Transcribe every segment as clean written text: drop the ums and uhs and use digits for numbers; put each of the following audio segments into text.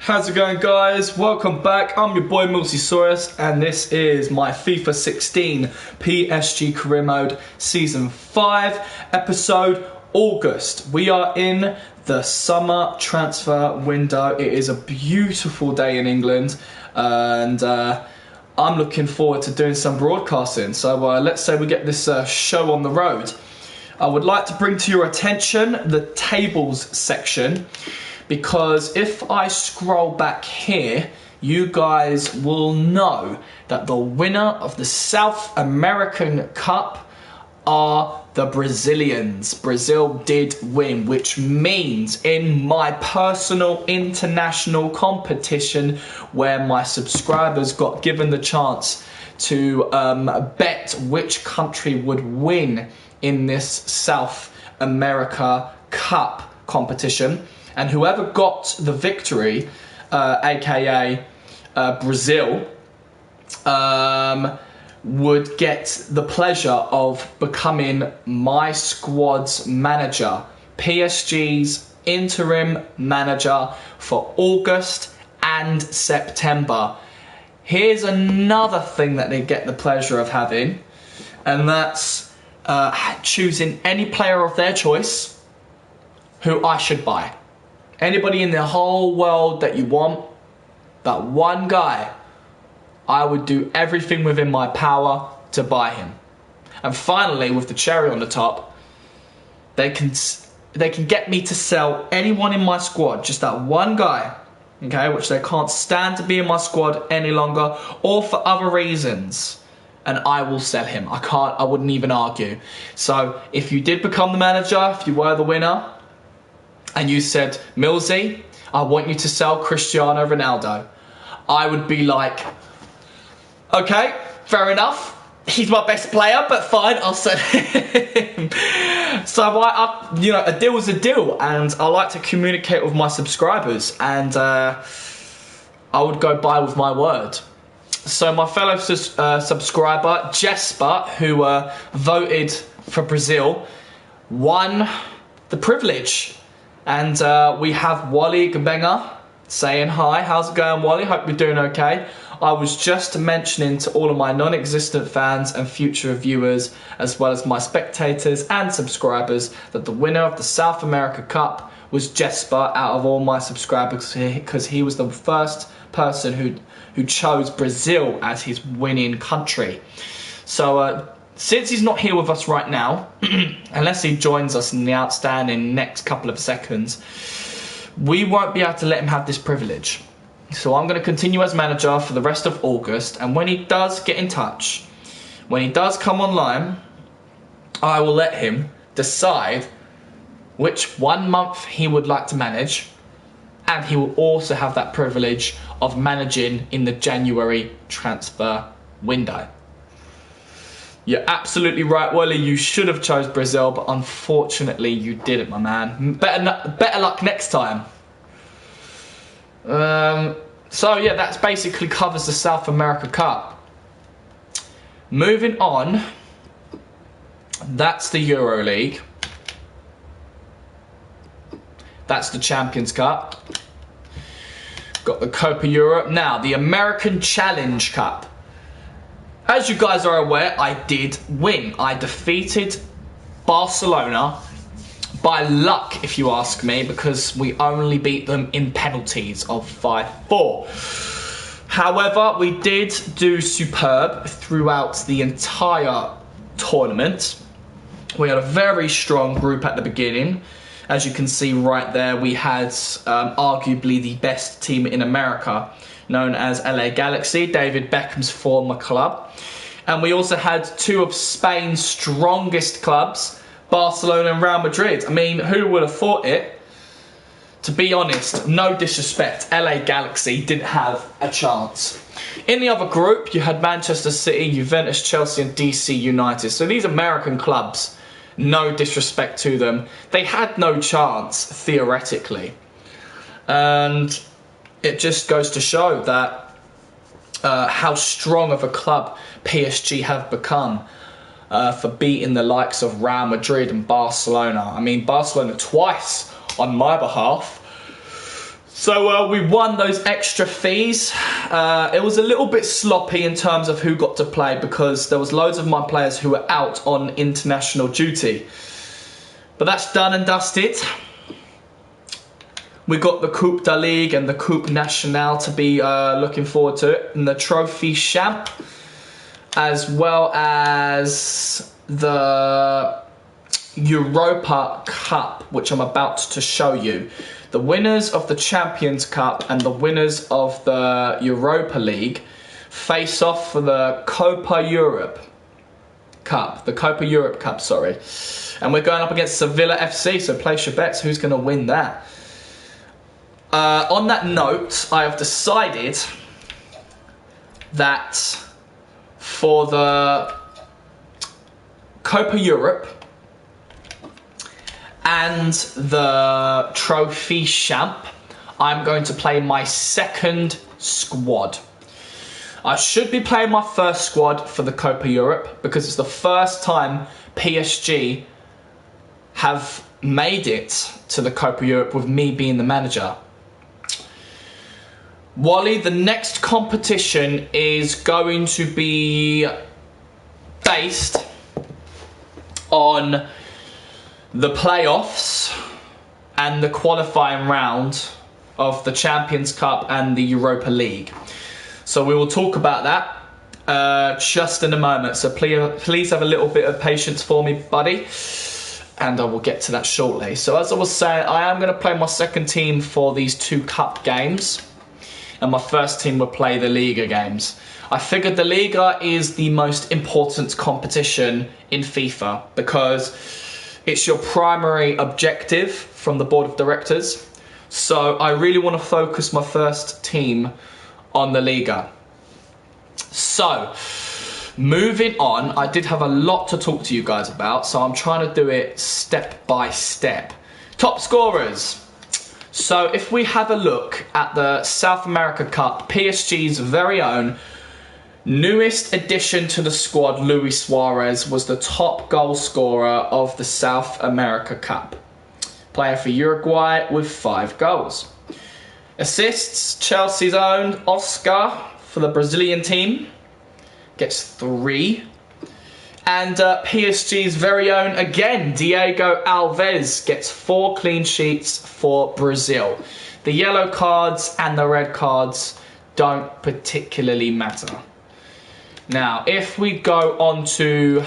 How's it going, guys? Welcome back. I'm your boy MillzySawUs, and this is my FIFA 16 PSG Career Mode Season 5 episode August. We are in the summer transfer window. It is a beautiful day in England, and I'm looking forward to doing some broadcasting. So let's say we get this show on the road. I would like to bring to your attention the tables section, because if I scroll back here, you guys will know that the winner of the South American Cup are the Brazilians. Brazil did win, which means in my personal international competition where my subscribers got given the chance to bet which country would win in this South America Cup competition, and whoever got the victory, aka Brazil, would get the pleasure of becoming my squad's manager, PSG's interim manager for August and September. Here's another thing that they get the pleasure of having, and that's choosing any player of their choice who I should buy. Anybody in the whole world that you want, that one guy, I would do everything within my power to buy him. And finally, with the cherry on the top, they can get me to sell anyone in my squad, just that one guy, okay, which they can't stand to be in my squad any longer, or for other reasons, and I will sell him. I wouldn't even argue. So if you did become the manager, if you were the winner, and you said, Millzy, I want you to sell Cristiano Ronaldo, I would be like, okay, fair enough. He's my best player, but fine, I'll sell him. So you know, a deal is a deal, and I like to communicate with my subscribers, and I would go by with my word. So my fellow subscriber, Jesper, who voted for Brazil, won the privilege. And we have Wally Gabenga saying hi. How's it going, Wally? Hope you're doing okay. I was just mentioning to all of my non-existent fans and future viewers, as well as my spectators and subscribers, that the winner of the South America Cup was Jesper out of all my subscribers, because he was the first person who chose Brazil as his winning country. So since he's not here with us right now, unless he joins us in the outstanding next couple of seconds, we won't be able to let him have this privilege. So I'm going to continue as manager for the rest of August, and when he does get in touch, when he does come online, I will let him decide which 1 month he would like to manage, and he will also have that privilege of managing in the January transfer window. You're absolutely right, Wally. You should have chose Brazil, but unfortunately you didn't, my man. Better luck next time. So yeah, that basically covers the South America Cup. Moving on, that's the Euro League. That's the Champions Cup. Got the Copa Europe. Now, the American Challenge Cup. As you guys are aware, I did win. I defeated Barcelona by luck, if you ask me, because we only beat them in penalties of 5-4. However, we did do superb throughout the entire tournament. We had a very strong group at the beginning. As you can see right there, we had arguably the best team in America, known as LA Galaxy, David Beckham's former club. And we also had two of Spain's strongest clubs, Barcelona and Real Madrid. I mean, who would have thought it? To be honest, no disrespect, LA Galaxy didn't have a chance. In the other group, you had Manchester City, Juventus, Chelsea and DC United. So these American clubs, no disrespect to them, they had no chance, theoretically. And it just goes to show that how strong of a club PSG have become for beating the likes of Real Madrid and Barcelona. I mean, Barcelona twice on my behalf. So we won those extra fees. It was a little bit sloppy in terms of who got to play because there was loads of my players who were out on international duty. But that's done and dusted. We got the Coupe de Ligue and the Coupe Nationale to be looking forward to it. And the Trophy Champ, as well as the Europa Cup, which I'm about to show you. The winners of the Champions Cup and the winners of the Europa League face off for the Copa Europe Cup. The Copa Europe Cup, sorry. And we're going up against Sevilla FC, so place your bets. Who's going to win that? On that note, I have decided that for the Copa Europe and the Trophy Champ, I'm going to play my second squad. I should be playing my first squad for the Copa Europe because it's the first time PSG have made it to the Copa Europe with me being the manager. Wally, the next competition is going to be based on the playoffs and the qualifying round of the Champions Cup and the Europa League. So we will talk about that just in a moment. So please have a little bit of patience for me, buddy. And I will get to that shortly. So as I was saying, I am going to play my second team for these 2 cup games. And my first team will play the Liga games. I figured the Liga is the most important competition in FIFA because it's your primary objective from the board of directors. So I really want to focus my first team on the Liga. So, moving on, I did have a lot to talk to you guys about, so I'm trying to do it step by step. Top scorers. So if we have a look at the South America Cup, PSG's very own newest addition to the squad, Luis Suarez, was the top goal scorer of the South America Cup. Playing for Uruguay with 5 goals. Assists, Chelsea's own Oscar for the Brazilian team gets 3. And PSG's very own, again, Diego Alves gets 4 clean sheets for Brazil. The yellow cards and the red cards don't particularly matter. Now, if we go on to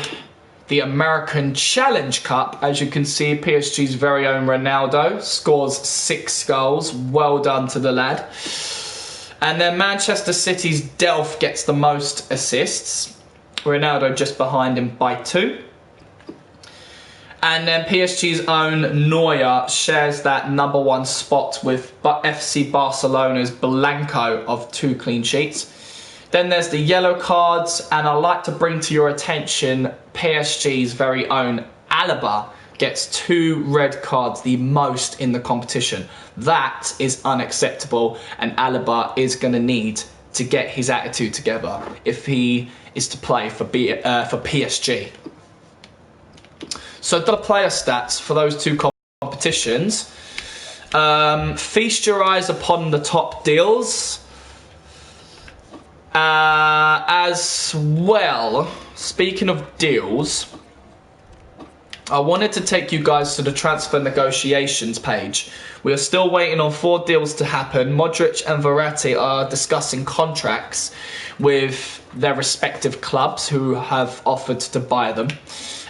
the American Challenge Cup, as you can see, PSG's very own Ronaldo scores 6 goals. Well done to the lad. And then Manchester City's Delph gets the most assists. Ronaldo just behind him by 2. And then PSG's own Neuer shares that #1 spot with FC Barcelona's Blanco of 2 clean sheets. Then there's the yellow cards, and I'd like to bring to your attention PSG's very own Alaba gets 2 red cards, the most in the competition. That is unacceptable, and Alaba is going to need to get his attitude together if he is to play for PSG. So the player stats for those 2 competitions. Feast your eyes upon the top deals. As well, speaking of deals, I wanted to take you guys to the transfer negotiations page. We are still waiting on 4 deals to happen. Modric and Verratti are discussing contracts with their respective clubs who have offered to buy them.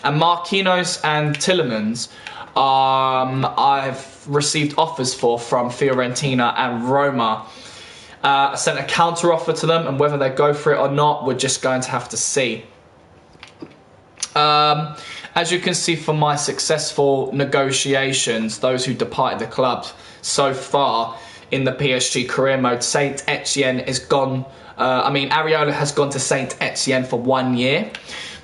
And Marquinhos and Tielemans, I've received offers from Fiorentina and Roma. I sent a counter offer to them, and whether they go for it or not, we're just going to have to see. As you can see from my successful negotiations, those who departed the club so far in the PSG career mode, Saint Etienne is gone. Areola has gone to Saint Etienne for 1 year.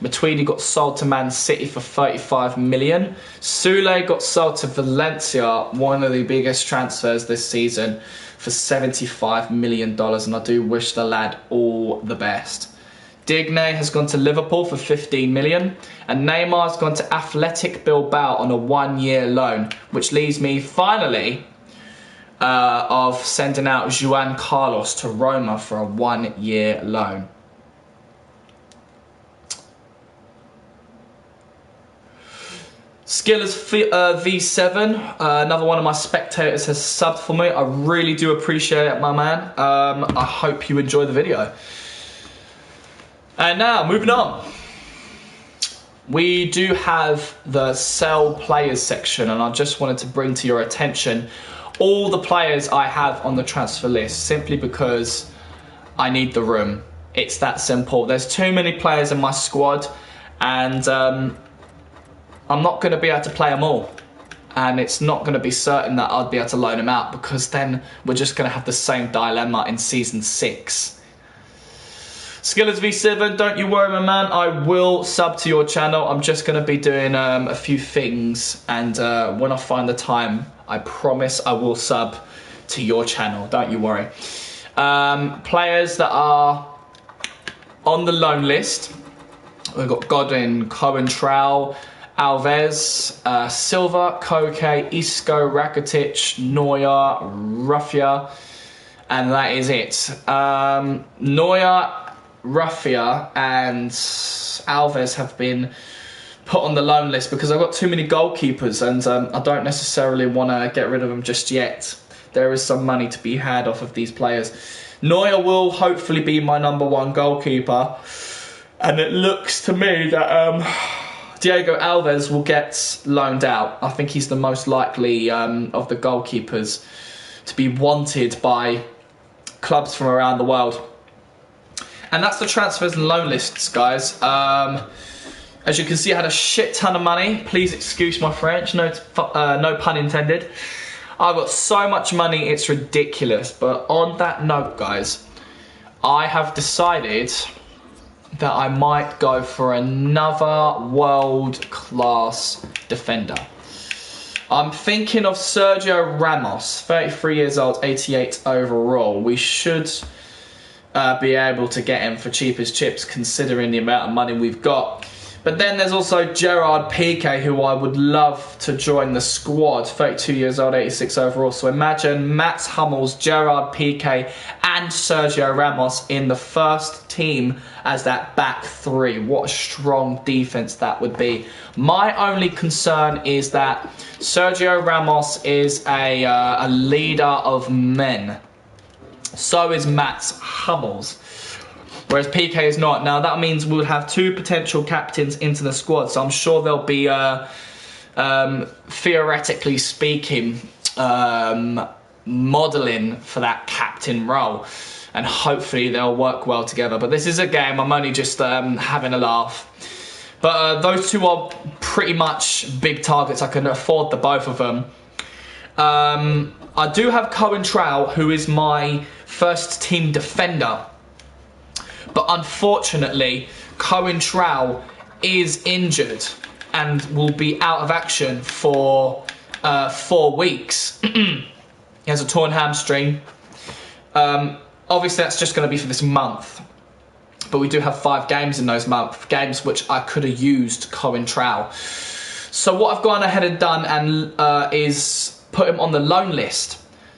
Matuidi got sold to Man City for 35 million. Soule got sold to Valencia, one of the biggest transfers this season, for $75 million, and I do wish the lad all the best. Digne has gone to Liverpool for 15 million, and Neymar's gone to Athletic Bilbao on a 1-year loan, which leaves me finally of sending out Juan Carlos to Roma for a 1-year loan. Skillers V7, another one of my spectators has subbed for me. I really do appreciate it, my man. I hope you enjoy the video. And now, moving on. We do have the sell players section, and I just wanted to bring to your attention all the players I have on the transfer list, simply because I need the room. It's that simple. There's too many players in my squad, and I'm not going to be able to play them all, and it's not going to be certain that I'd be able to loan them out, because then we're just going to have the same dilemma in Season 6. Skillers V7, don't you worry, my man, I will sub to your channel. I'm just going to be doing a few things, and when I find the time, I promise I will sub to your channel, don't you worry. Players that are on the loan list, we've got Godin, Cohen-Trowell, Alves, Silva, Koke, Isco, Rakitic, Neuer, Raffia, and that is it. Neuer, Raffia and Alves have been put on the loan list because I've got too many goalkeepers, and I don't necessarily want to get rid of them just yet. There is some money to be had off of these players. Neuer will hopefully be my #1 goalkeeper, and it looks to me that Diego Alves will get loaned out. I think he's the most likely of the goalkeepers to be wanted by clubs from around the world. And that's the transfers and loan lists, guys. As you can see, I had a shit ton of money. Please excuse my French, no pun intended. I've got so much money, it's ridiculous. But on that note, guys, I have decided that I might go for another world-class defender. I'm thinking of Sergio Ramos, 33 years old, 88 overall. We should be able to get him for cheap as chips, considering the amount of money we've got. But then there's also Gerard Piqué, who I would love to join the squad, 32 years old, 86 overall. So imagine Mats Hummels, Gerard Piqué and Sergio Ramos in the first team as that back three. What a strong defense that would be. My only concern is that Sergio Ramos is a leader of men. So is Mats Hummels, whereas Piqué is not. Now that means we'll have two potential captains into the squad, so I'm sure there'll be, theoretically speaking, modelling for that captain role, and hopefully they'll work well together. But this is a game, I'm only just having a laugh. But those two are pretty much big targets. I can afford the both of them. I do have Cohen-Trowell, who is my first team defender. But unfortunately, Cohen-Trowell is injured and will be out of action for 4 weeks. He has a torn hamstring. Obviously, that's just going to be for this month. But we do have 5 games in those months, games which I could have used Cohen-Trowell. So what I've gone ahead and done and is put him on the loan list.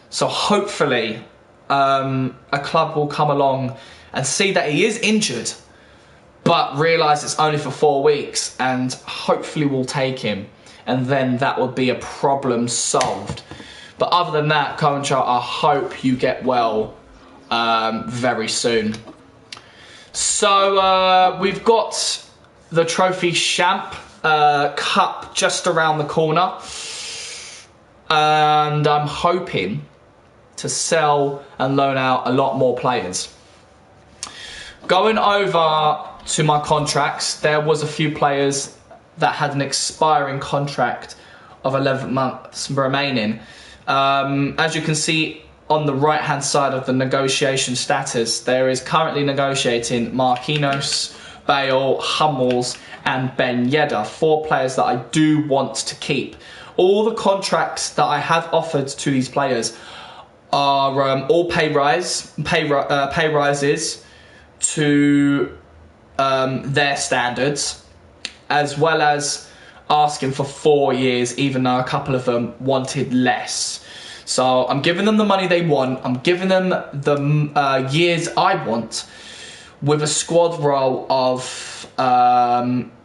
So hopefully a club will come along and see that he is injured, but realise it's only for 4 weeks, and hopefully we'll take him, and then that will be a problem solved. But other than that, Cohen-Trowell, I hope you get well very soon. So we've got the Trophy Champ Cup just around the corner, and I'm hoping to sell and loan out a lot more players. Going over to my contracts, there was a few players that had an expiring contract of 11 months remaining. As you can see on the right hand side of the negotiation status, there is currently negotiating Marquinhos, Bale, Hummels and Ben Yedder, 4 players that I do want to keep. All the contracts that I have offered to these players are all pay rises to their standards, as well as asking for 4 years, even though a couple of them wanted less. So I'm giving them the money they want. I'm giving them the years I want, with a squad role of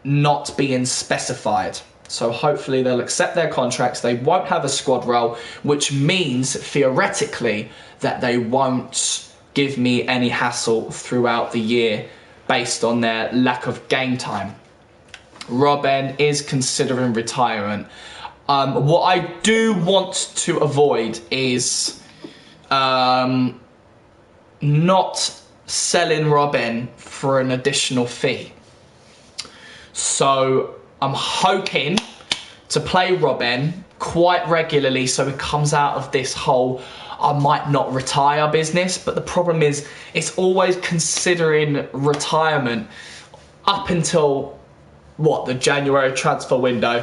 not being specified. So hopefully they'll accept their contracts. They won't have a squad role, which means theoretically that they won't give me any hassle throughout the year based on their lack of game time. Robben is considering retirement. What I do want to avoid is not selling Robben for an additional fee. So I'm hoping to play Robben quite regularly so it comes out of this whole I might not retire business. But the problem is it's always considering retirement up until what, the January transfer window,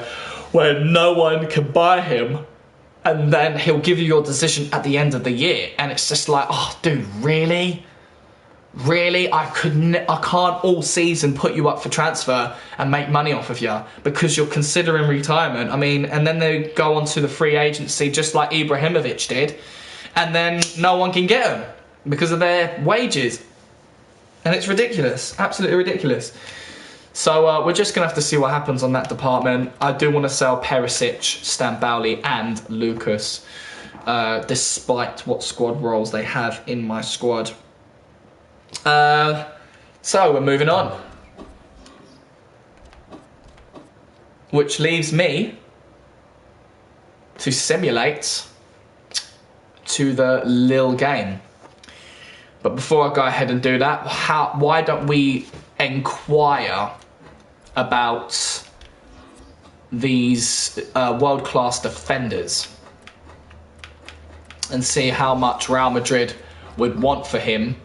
where no one can buy him, and then he'll give you your decision at the end of the year. And it's just like, oh dude, really? Really? I can't all season put you up for transfer and make money off of you because you're considering retirement. I mean, and then they go on to the free agency just like Ibrahimovic did, and then no one can get them because of their wages. And it's ridiculous, absolutely ridiculous. So we're just going to have to see what happens on that department. I do want to sell Perisic, Stambouli and Lucas, despite what squad roles they have in my squad. So we're moving on. Which leaves me to simulate to the Lille game. But before I go ahead and do that, why don't we inquire about these world-class defenders and see how much Real Madrid would want for him,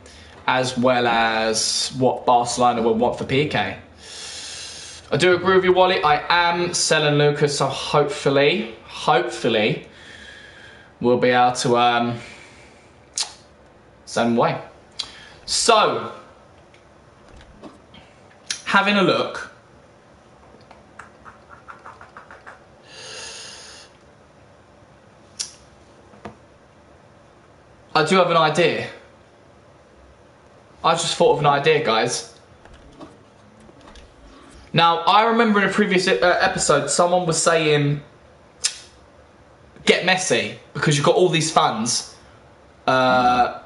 as well as what Barcelona would want for PK. I do agree with you, Wally. I am selling Lucas, so hopefully we'll be able to send him away. So, having a look, I do have an idea. I just thought of an idea, guys. Now, I remember in a previous episode, someone was saying, get Messi, because you've got all these funds. And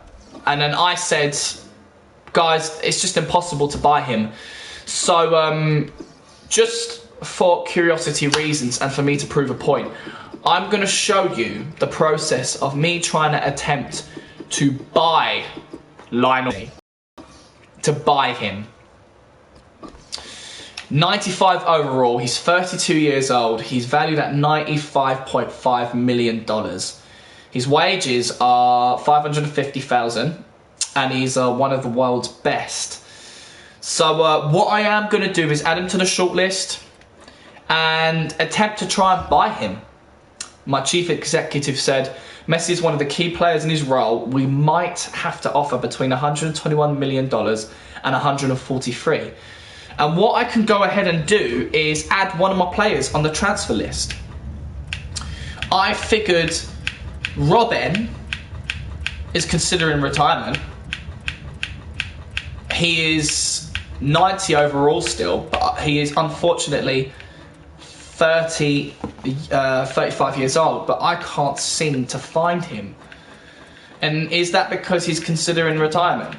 then I said, guys, it's just impossible to buy him. So, just for curiosity reasons and for me to prove a point, I'm going to show you the process of me trying to attempt to buy Lionel. To buy him. 95 overall, he's 32 years old, he's valued at $95.5 million. His wages are $550,000 and he's one of the world's best. So what I am going to do is add him to the shortlist and attempt to try and buy him. My chief executive said, Messi is one of the key players in his role. We might have to offer between $121 million and $143 million. And what I can go ahead and do is add one of my players on the transfer list. I figured Robben is considering retirement. He is 90 overall still, but he is unfortunately 35 years old, but I can't seem to find him. And is that because he's considering retirement?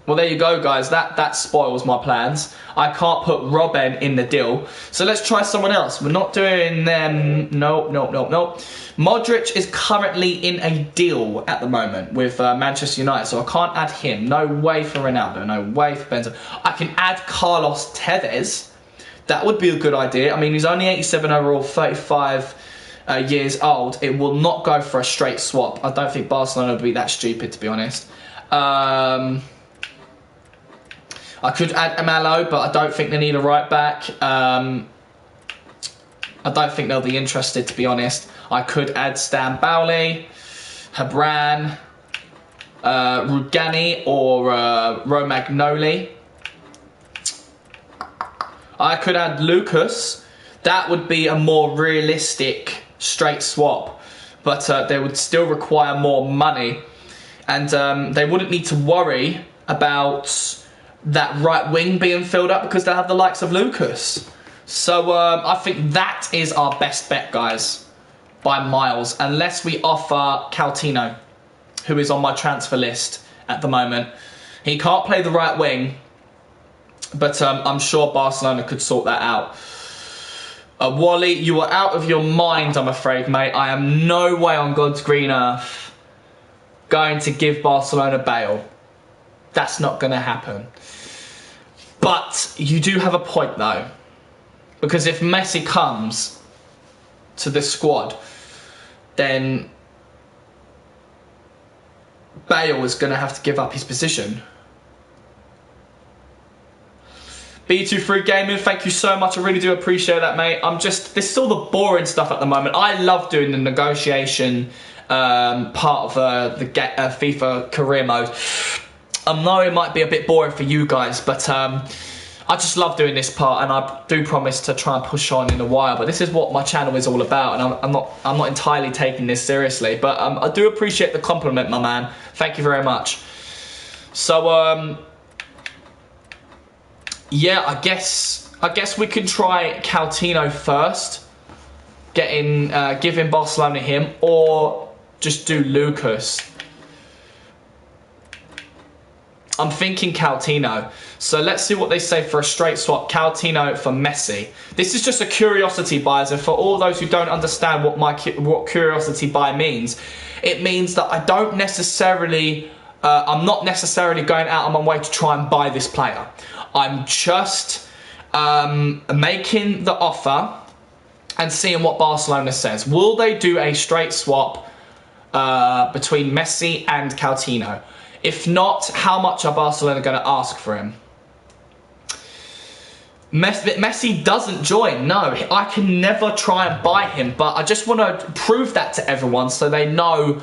Well, there you go, guys. That spoils my plans. I can't put Robben in the deal. So let's try someone else. We're not doing them. No. Modric is currently in a deal at the moment with Manchester United, so I can't add him. No way for Ronaldo. No way for Benzema. I can add Carlos Tevez. That would be a good idea. I mean, he's only 87 overall, 35 years old. It will not go for a straight swap. I don't think Barcelona would be that stupid, to be honest. I could add Amalo, but I don't think they need a right back. I don't think they'll be interested, to be honest. I could add Stambouli, Habran, Rugani, or Romagnoli. I could add Lucas. That would be a more realistic straight swap. but they would still require more money, and they wouldn't need to worry about that right wing being filled up because they have the likes of Lucas. So I think that is our best bet, guys, by miles, unless we offer Coutinho, who is on my transfer list at the moment. He can't play the right wing, but I'm sure Barcelona could sort that out. Wally, you are out of your mind, I'm afraid, mate. I am no way on God's green earth going to give Barcelona Bale. That's not going to happen. But you do have a point, though. Because if Messi comes to this squad, then Bale is going to have to give up his position. B23 Gaming, thank you so much. I really do appreciate that, mate. This is all the boring stuff at the moment. I love doing the negotiation part of the FIFA career mode. I know it might be a bit boring for you guys, but I just love doing this part, and I do promise to try and push on in a while. But this is what my channel is all about, and I'm not entirely taking this seriously. But I do appreciate the compliment, my man. Thank you very much. So yeah, I guess we can try Coutinho first, giving Barcelona him, or just do Lucas. I'm thinking Coutinho. So let's see what they say for a straight swap. Coutinho for Messi. This is just a curiosity buys, and for all those who don't understand what curiosity buy means, it means that I don't necessarily, I'm not necessarily going out on my way to try and buy this player. I'm just making the offer and seeing what Barcelona says. Will they do a straight swap between Messi and Coutinho? If not, how much are Barcelona going to ask for him? Messi doesn't join. No, I can never try and buy him, but I just want to prove that to everyone so they know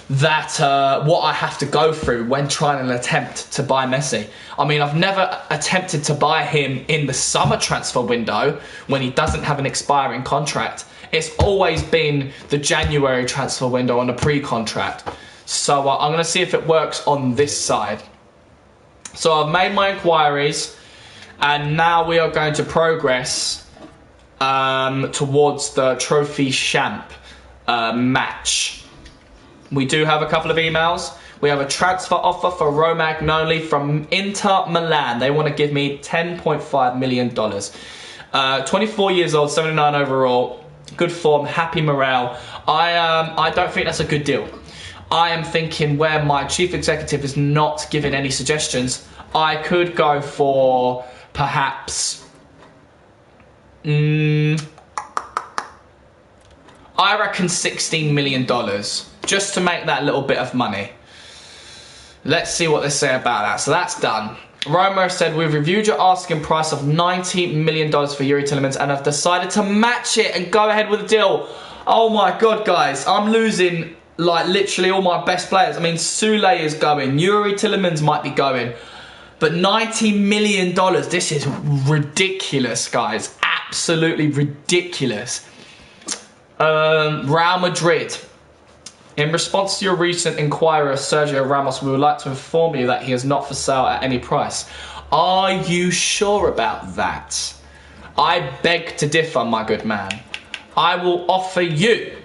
that what I have to go through when trying an attempt to buy Messi. I mean, I've never attempted to buy him in the summer transfer window when he doesn't have an expiring contract. It's always been the January transfer window on a pre-contract. So I'm going to see if it works on this side. So I've made my inquiries, and now we are going to progress towards the Trophy Champ match. We do have a couple of emails. We have a transfer offer for Romagnoli from Inter Milan. They want to give me $10.5 million. 24 years old, 79 overall, good form, happy morale. I don't think that's a good deal. I am thinking where my chief executive is not giving any suggestions, I could go for perhaps I reckon $16 million just to make that little bit of money. Let's see what they say about that. So that's done. Roma said, we've reviewed your asking price of $90 million for Yuri Tillemans and have decided to match it and go ahead with the deal. Oh my God, guys, I'm losing like literally all my best players. I mean, Sule is going, Yuri Tillemans might be going, but $90 million, this is ridiculous, guys. Absolutely ridiculous. Real Madrid. In response to your recent inquiry of Sergio Ramos, we would like to inform you that he is not for sale at any price. Are you sure about that? I beg to differ, my good man. I will offer you.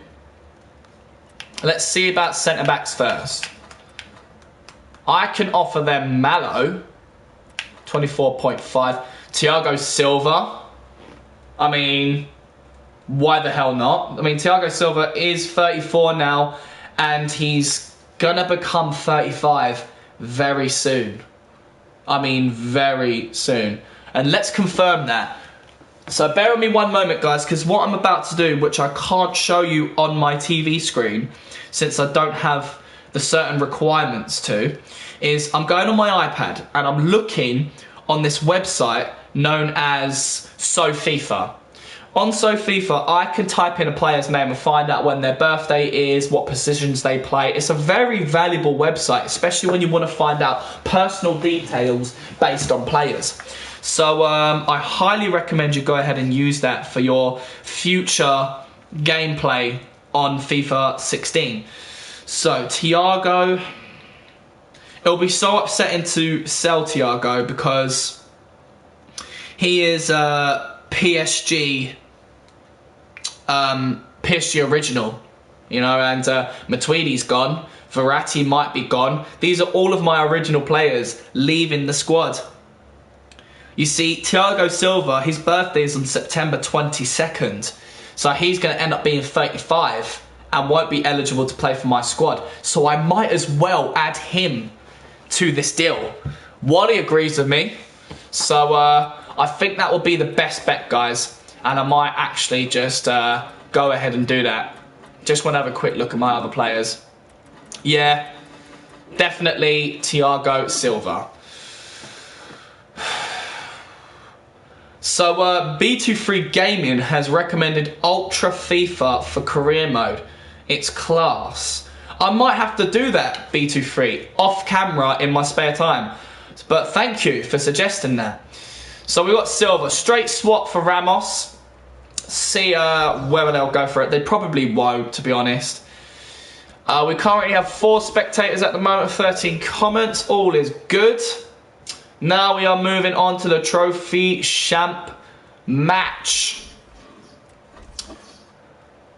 Let's see about centre-backs first. I can offer them Malo, 24.5. Thiago Silva. I mean, why the hell not? I mean, Thiago Silva is 34 now, and he's gonna become 35 very soon. I mean, very soon. And let's confirm that. So bear with me one moment, guys, because what I'm about to do, which I can't show you on my TV screen, since I don't have the certain requirements to, is I'm going on my iPad and I'm looking on this website known as SawFifa. On SawFifa, I can type in a player's name and find out when their birthday is, what positions they play. It's a very valuable website, especially when you want to find out personal details based on players. So I highly recommend you go ahead and use that for your future gameplay on FIFA 16. So Thiago, it'll be so upsetting to sell Thiago because he is PSG original, you know, and Matuidi's gone, Verratti might be gone. These are all of my original players leaving the squad. You see, Thiago Silva, his birthday is on September 22nd, so he's going to end up being 35 and won't be eligible to play for my squad. So I might as well add him to this deal. Wally agrees with me, so I think that will be the best bet, guys, and I might actually just go ahead and do that. Just want to have a quick look at my other players. Yeah, definitely Thiago Silva. So B23 Gaming has recommended Ultra FIFA for career mode. It's class. I might have to do that, B23, off camera in my spare time. But thank you for suggesting that. So we got Silva, straight swap for Ramos. See whether they'll go for it. They probably won't, to be honest. We currently have 4 spectators at the moment, 13 comments. All is good. Now we are moving on to the Trophy Champ match.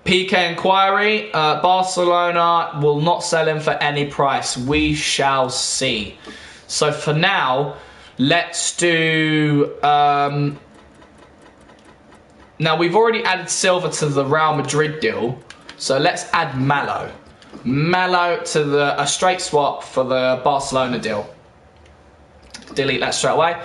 PK inquiry, Barcelona will not sell him for any price. We shall see. So for now, let's do... now we've already added Silva to the Real Madrid deal. So let's add Malo. Malo to a straight swap for the Barcelona deal. Delete that straight away.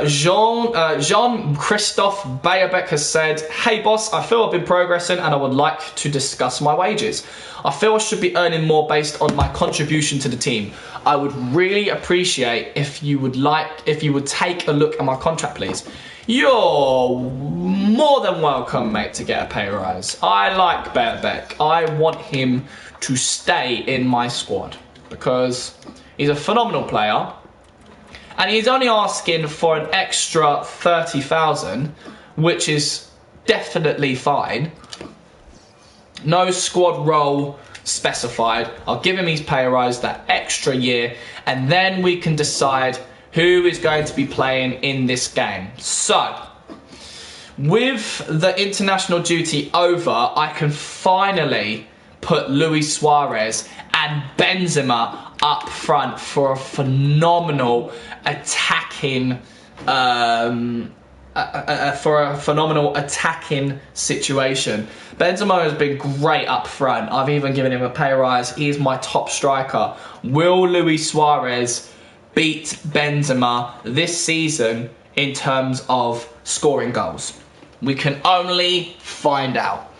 Jean-Christophe Bayerbeck has said, hey boss, I feel I've been progressing and I would like to discuss my wages. I feel I should be earning more based on my contribution to the team. I would really appreciate if you would take a look at my contract, please. You're more than welcome, mate, to get a pay rise. I like Bayerbeck. I want him to stay in my squad because he's a phenomenal player. And he's only asking for an extra 30,000, which is definitely fine. No squad role specified. I'll give him his pay rise that extra year, and then we can decide who is going to be playing in this game. So, with the international duty over, I can finally put Luis Suarez and Benzema up front for a phenomenal attacking situation. Benzema has been great up front. I've even given him a pay rise. He is my top striker. Will Luis Suarez beat Benzema this season in terms of scoring goals? We can only find out.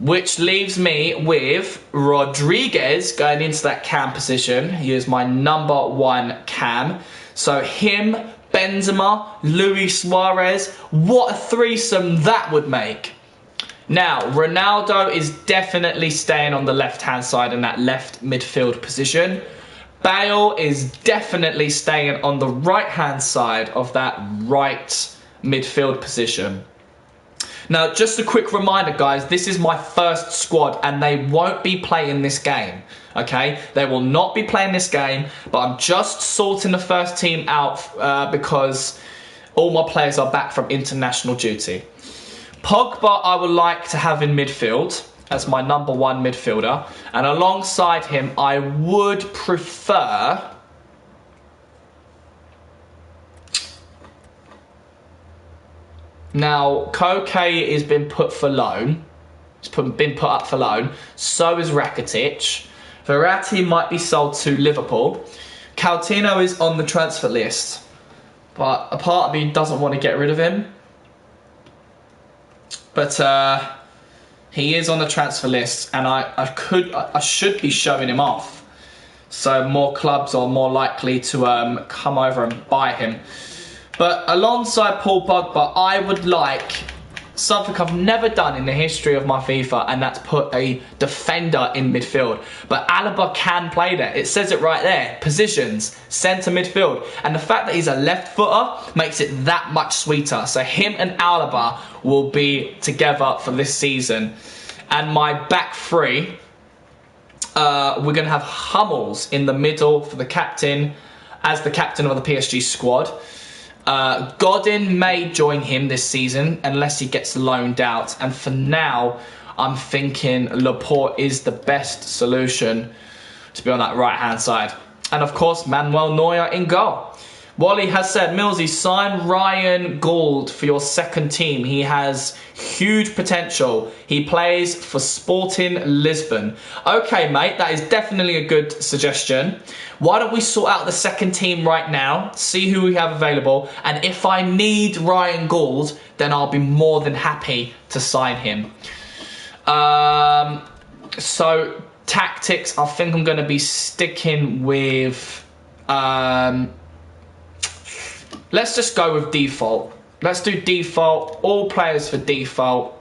Which leaves me with Rodriguez going into that cam position. He is my #1 cam. So him, Benzema, Luis Suarez, what a threesome that would make. Now, Ronaldo is definitely staying on the left-hand side in that left midfield position. Bale is definitely staying on the right-hand side of that right midfield position. Now, just a quick reminder, guys, this is my first squad and they won't be playing this game, okay? They will not be playing this game, but I'm just sorting the first team out because all my players are back from international duty. Pogba, I would like to have in midfield as my #1 midfielder, and alongside him, I would prefer... Now, Koke has been put for loan. He's been put up for loan. So is Rakitic. Verratti might be sold to Liverpool. Coutinho is on the transfer list. But a part of me doesn't want to get rid of him. But he is on the transfer list. And I should be showing him off. So more clubs are more likely to come over and buy him. But alongside Paul Pogba, I would like something I've never done in the history of my FIFA, and that's put a defender in midfield. But Alaba can play there. It says it right there. Positions, centre midfield. And the fact that he's a left footer makes it that much sweeter. So him and Alaba will be together for this season. And my back three, we're going to have Hummels in the middle for the captain, as the captain of the PSG squad. Godin may join him this season unless he gets loaned out. And for now, I'm thinking Laporte is the best solution to be on that right-hand side. And of course, Manuel Neuer in goal. Wally has said, Millsy, sign Ryan Gould for your second team. He has huge potential. He plays for Sporting Lisbon. Okay, mate, that is definitely a good suggestion. Why don't we sort out the second team right now, see who we have available, and if I need Ryan Gould, then I'll be more than happy to sign him. So, tactics, I think I'm going to be sticking with... let's just go with default. Let's do default, all players for default.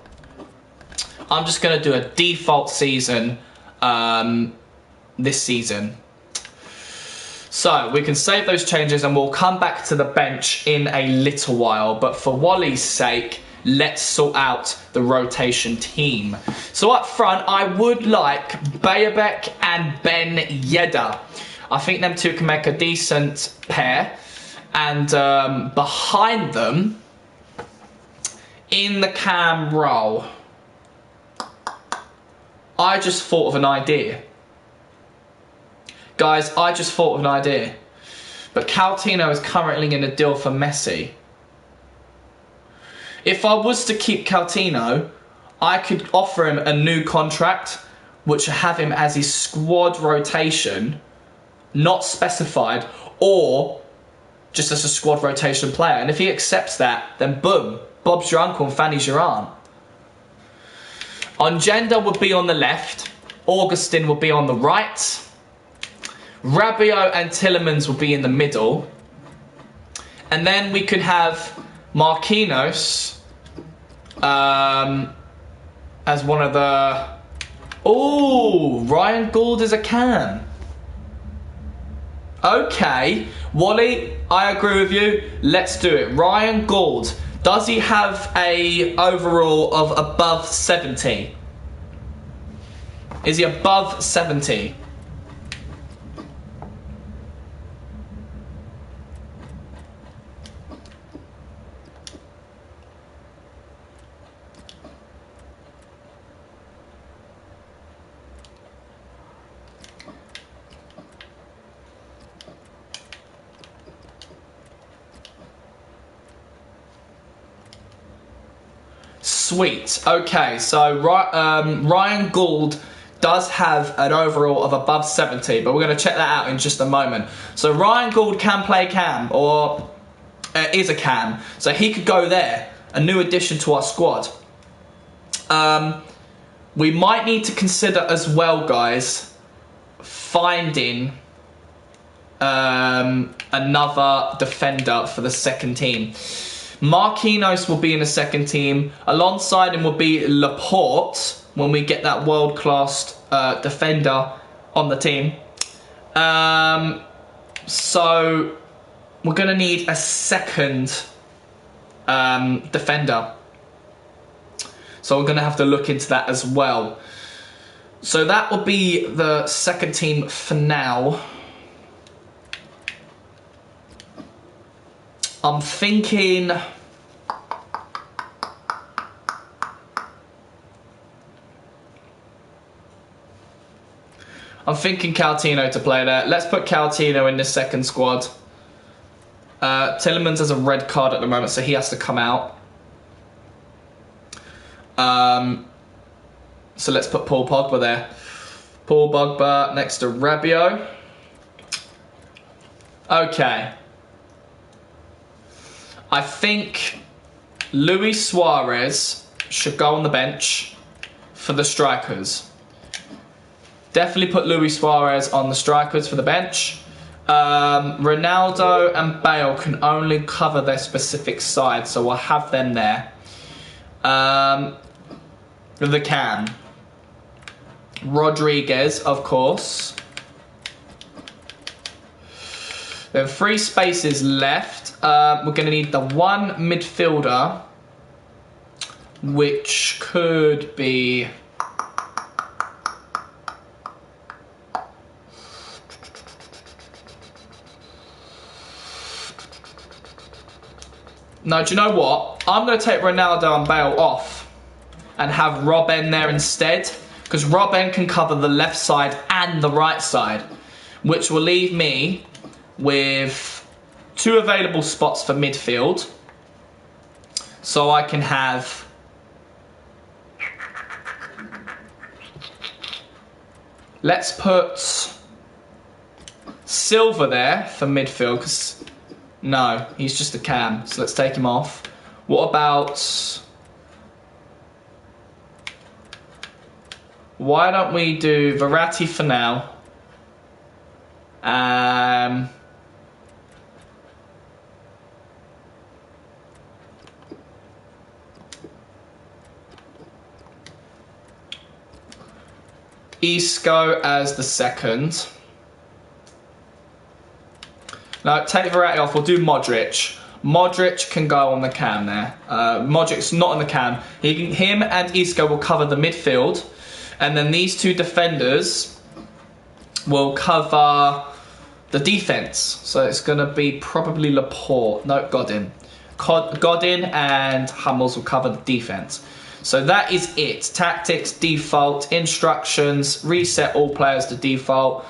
I'm just going to do a default season this season. So we can save those changes and we'll come back to the bench in a little while. But for Wally's sake, let's sort out the rotation team. So up front, I would like Bayabek and Ben Yedder. I think them two can make a decent pair. And behind them, in the cam role, I just thought of an idea. Guys, I just thought of an idea. But Coutinho is currently in a deal for Messi. If I was to keep Coutinho, I could offer him a new contract, which would have him as his squad rotation, not specified, or just as a squad rotation player. And if he accepts that, then boom, Bob's your uncle and Fanny's your aunt. Ongenda would be on the left, Augustin would be on the right, Rabiot and Tielemans would be in the middle, and then we could have Marquinhos as one of the... Oh, Ryan Gould is a cam. Okay, Wally, I agree with you. Let's do it. Ryan Gould, does he have a overall of above 70? Is he above 70? Sweet. Okay, so Ryan Gould does have an overall of above 70, but we're going to check that out in just a moment. So Ryan Gould can play cam, or is a cam, so he could go there, a new addition to our squad. We might need to consider as well, guys, finding another defender for the second team. Marquinhos will be in the second team. Alongside him will be Laporte when we get that world-class defender on the team. So we're going to need a second defender. So we're going to have to look into that as well. So that will be the second team for now. I'm thinking... Coutinho to play there. Let's put Coutinho in the second squad. Tielemans has a red card at the moment, so he has to come out. So let's put Paul Pogba there. Paul Pogba next to Rabiot. Okay. I think Luis Suarez should go on the bench for the strikers. Definitely put Luis Suarez on the strikers for the bench. Ronaldo and Bale can only cover their specific side, so we'll have them there. The cam. Rodriguez, of course. There are 3 spaces left. We're going to need the one midfielder, which could be... No, do you know what? I'm going to take Ronaldo and Bale off and have Robben there instead, because Robben can cover the left side and the right side, which will leave me with 2 available spots for midfield. So I can have let's put Silva there for midfield, because no, he's just a cam, so let's take him off. What about, why don't we do Verratti for now? Isco as the second. Now, take Verratti off, we'll do Modric. Modric can go on the cam there. Modric's not on the cam. Him and Isco will cover the midfield. And then these 2 defenders will cover the defence. So it's going to be probably Laporte. No, Godin. Godin and Hummels will cover the defence. So that is it. Tactics, default, instructions, reset all players to default.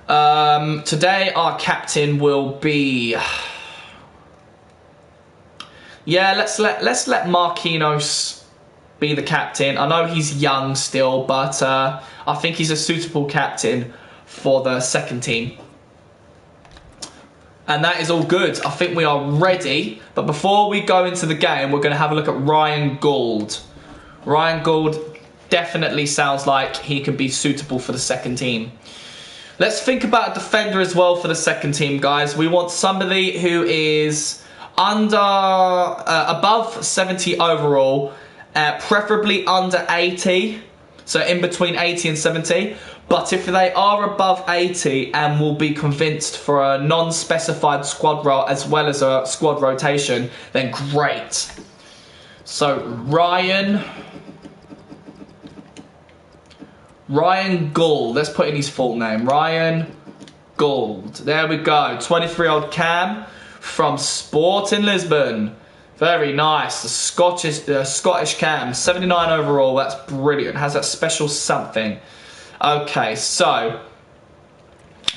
Today our captain will be... Yeah, let's let Marquinhos be the captain. I know he's young still, but I think he's a suitable captain for the second team. And that is all good. I think we are ready. But before we go into the game, we're going to have a look at Ryan Gould. Ryan Gould definitely sounds like he could be suitable for the second team. Let's think about a defender as well for the second team, guys. We want somebody who is above 70 overall, preferably under 80, so in between 80 and 70. But if they are above 80 and will be convinced for a non-specified squad role as well as a squad rotation, then great. So Ryan Gould, let's put in his full name. Ryan Gould, there we go. 23-year-old cam from Sporting Lisbon. Very nice. The Scottish cam, 79 overall. That's brilliant. Has that special something. Okay, so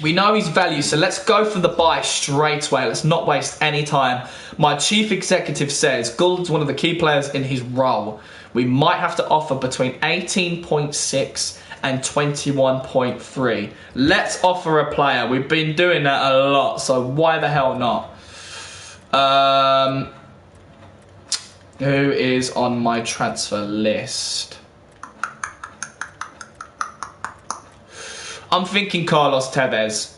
we know his value, so let's go for the buy straight away. Let's not waste any time. My chief executive says Gould's one of the key players in his role. We might have to offer between 18.6 and 21.3. Let's offer a player. We've been doing that a lot, so why the hell not? Who is on my transfer list? I'm thinking Carlos Tevez.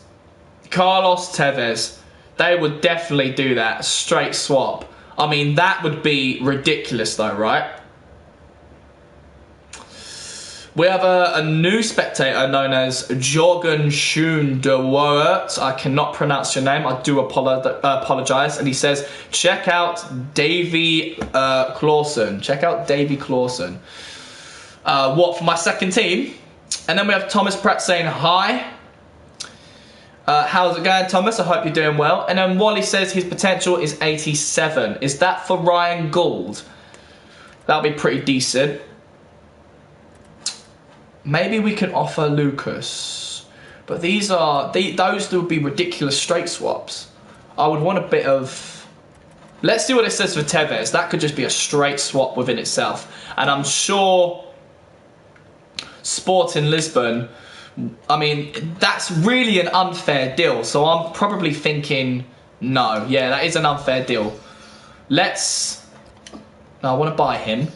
Carlos Tevez. They would definitely do that. Straight swap. I mean, that would be ridiculous though, right? We have a new spectator known as Jorgen Schoen de Woert. I cannot pronounce your name. I do apologise. And he says, check out Davy Clausen. Check out Davy Clausen. What, for my second team? And then we have Thomas Pratt saying hi. How's it going, Thomas? I hope you're doing well. And then Wally says his potential is 87. Is that for Ryan Gould? That'll be pretty decent. Maybe we can offer Lucas. But those would be ridiculous straight swaps. I would want a bit of... Let's see what it says for Tevez. That could just be a straight swap within itself. And I'm sure Sporting Lisbon, I mean, that's really an unfair deal. So I'm probably thinking, no. Yeah, that is an unfair deal. No, I want to buy him.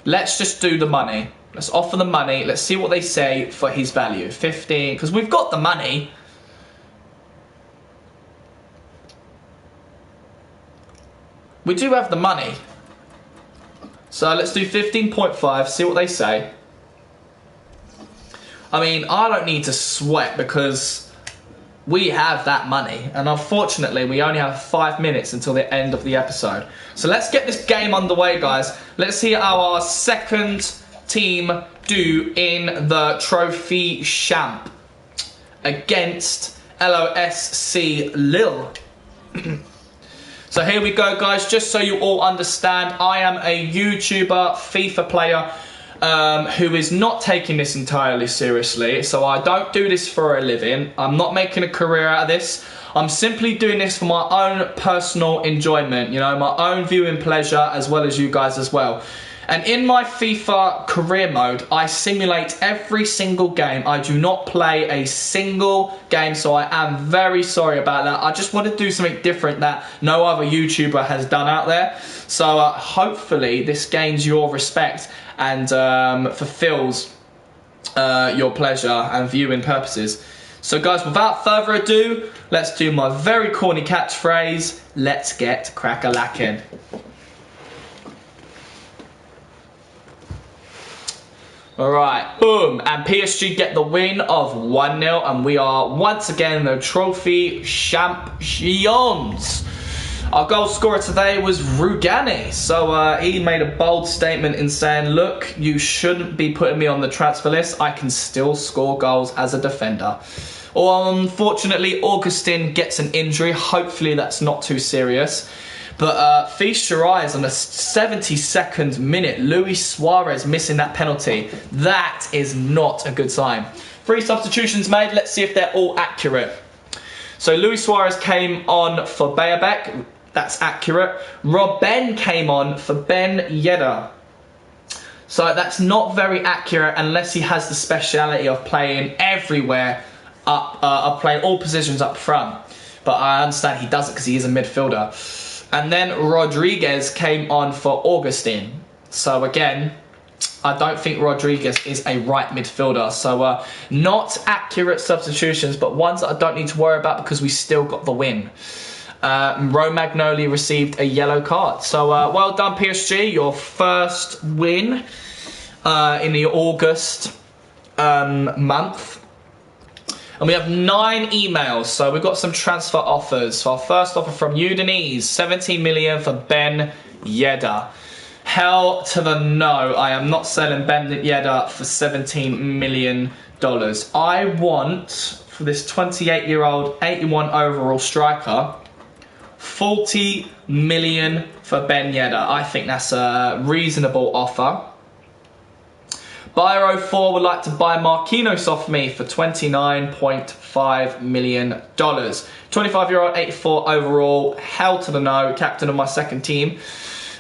Let's just do the money. Let's offer the money. Let's see what they say for his value. 15, because we've got the money. We do have the money. So let's do 15.5, see what they say. I mean, I don't need to sweat because we have that money. And unfortunately, we only have 5 minutes until the end of the episode. So let's get this game underway, guys. Let's see how our second team do in the Trophy Champ against LOSC Lille. So here we go, guys. Just so you all understand, I am a YouTuber, FIFA player, who is not taking this entirely seriously. So I don't do this for a living. I'm not making a career out of this. I'm simply doing this for my own personal enjoyment, you know, my own viewing pleasure, as well as you guys as well. And in my FIFA career mode, I simulate every single game. I do not play a single game, so I am very sorry about that. I just want to do something different that no other YouTuber has done out there. So hopefully this gains your respect and fulfills your pleasure and viewing purposes. So guys, without further ado, let's do my very corny catchphrase. Let's get crack-a-lacking. Alright, boom, and PSG get the win of 1-0, and we are once again the trophy champions. Our goal scorer today was Rugani, so he made a bold statement in saying, look, you shouldn't be putting me on the transfer list, I can still score goals as a defender. Unfortunately, Augustin gets an injury, hopefully that's not too serious. But feast your eyes on the 72nd minute, Luis Suarez missing that penalty. That is not a good sign. 3 substitutions made, let's see if they're all accurate. So Luis Suarez came on for Bayabek, that's accurate. Robben came on for Ben Yedder. So that's not very accurate unless he has the speciality of playing everywhere, of playing all positions up front. But I understand he doesn't because he is a midfielder. And then Rodriguez came on for Augustin. So again, I don't think Rodriguez is a right midfielder. So not accurate substitutions, but ones that I don't need to worry about because we still got the win. Romagnoli received a yellow card. So well done PSG, your first win in the August month. And we have 9 emails, so we've got some transfer offers. So our first offer from Udinese, 17 million for Ben Yedder. Hell to the no, I am not selling Ben Yedder for $17 million. I want, for this 28-year-old, 81 overall striker, 40 million for Ben Yedder. I think that's a reasonable offer. Buyer04 would like to buy Marquinhos off me for $29.5 million. 25-year-old, 84 overall, hell to the no, captain of my second team.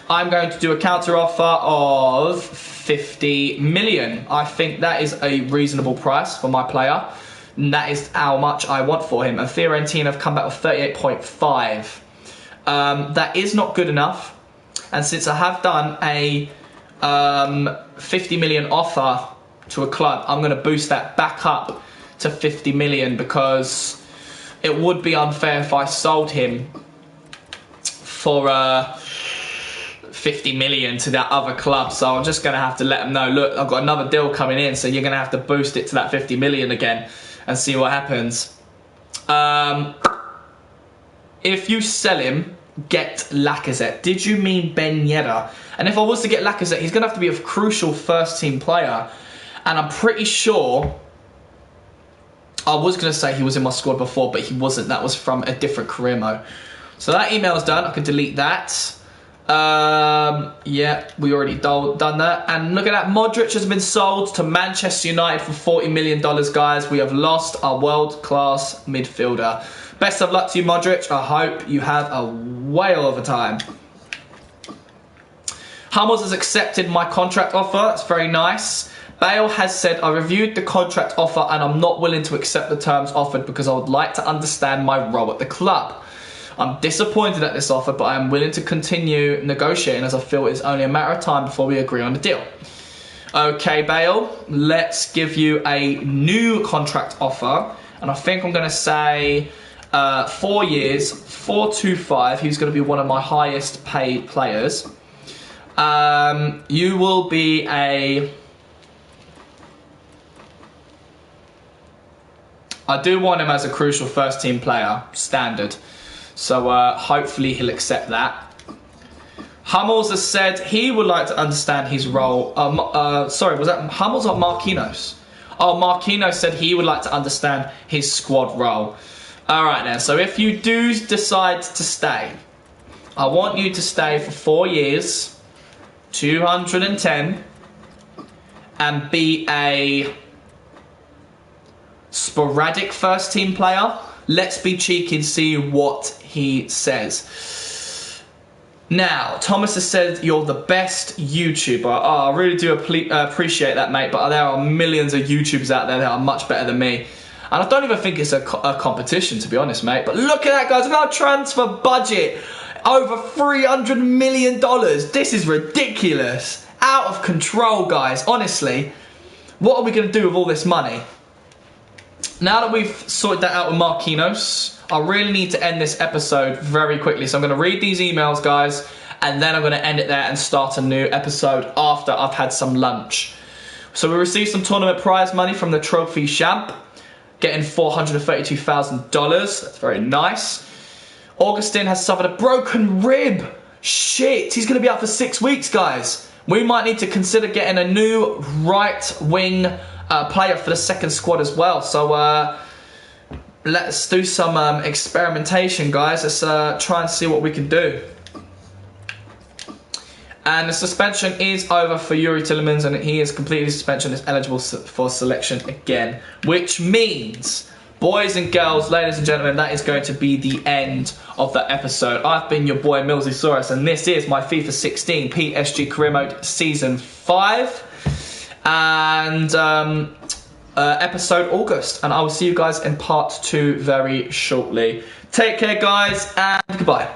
I'm going to do a counter offer of 50 million. I think that is a reasonable price for my player. And that is how much I want for him. And Fiorentina have come back with 38.5. That is not good enough. And since I have done a 50 million offer to a club, I'm going to boost that back up to 50 million because it would be unfair if I sold him for 50 million to that other club. So I'm just going to have to let them know, look, I've got another deal coming in, so you're going to have to boost it to that 50 million again and see what happens. If you sell him, get Lacazette. Did you mean Ben Yedder? And if I was to get Lacazette, he's going to have to be a crucial first-team player. And I'm pretty sure... I was going to say he was in my squad before, but he wasn't. That was from a different career mode. So that email is done. I can delete that. Yeah, we already done that. And look at that. Modric has been sold to Manchester United for $40 million, guys. We have lost our world-class midfielder. Best of luck to you, Modric. I hope you have a whale of a time. Hummels has accepted my contract offer. It's very nice. Bale has said, I reviewed the contract offer and I'm not willing to accept the terms offered because I would like to understand my role at the club. I'm disappointed at this offer, but I am willing to continue negotiating as I feel it is only a matter of time before we agree on a deal. Okay, Bale, let's give you a new contract offer. And I think I'm going to say 4 years, 425. He's going to be one of my highest paid players. You will be a... I do want him as a crucial first team player, standard. So hopefully he'll accept that. Hummels has said he would like to understand his role. Sorry, was that Hummels or Marquinhos? Oh, Marquinhos said he would like to understand his squad role. Alright then, so if you do decide to stay, I want you to stay for 4 years, 210, and be a sporadic first team player. Let's be cheeky and see what he says. Now, Thomas has said you're the best YouTuber. Oh, I really do appreciate that, mate, but there are millions of YouTubers out there that are much better than me. And I don't even think it's a competition, to be honest, mate. But look at that, guys. Look at our transfer budget. Over $300 million. This is ridiculous. Out of control, guys. Honestly, what are we going to do with all this money? Now that we've sorted that out with Marquinhos, I really need to end this episode very quickly. So I'm going to read these emails, guys, and then I'm going to end it there and start a new episode after I've had some lunch. So we received some tournament prize money from the Trophy Champ, getting $432,000. That's very nice. Augustin has suffered a broken rib. Shit, he's going to be out for 6 weeks, guys. We might need to consider getting a new right wing player for the second squad as well. So let's do some experimentation, guys. Let's try and see what we can do. And the suspension is over for Yuri Tillemans, and he is completely suspension, is eligible for selection again. Which means, boys and girls, ladies and gentlemen, that is going to be the end of the episode. I've been your boy MillzySawUs, and this is my FIFA 16 PSG Career Mode Season 5. And episode August. And I will see you guys in part 2 very shortly. Take care, guys, and goodbye.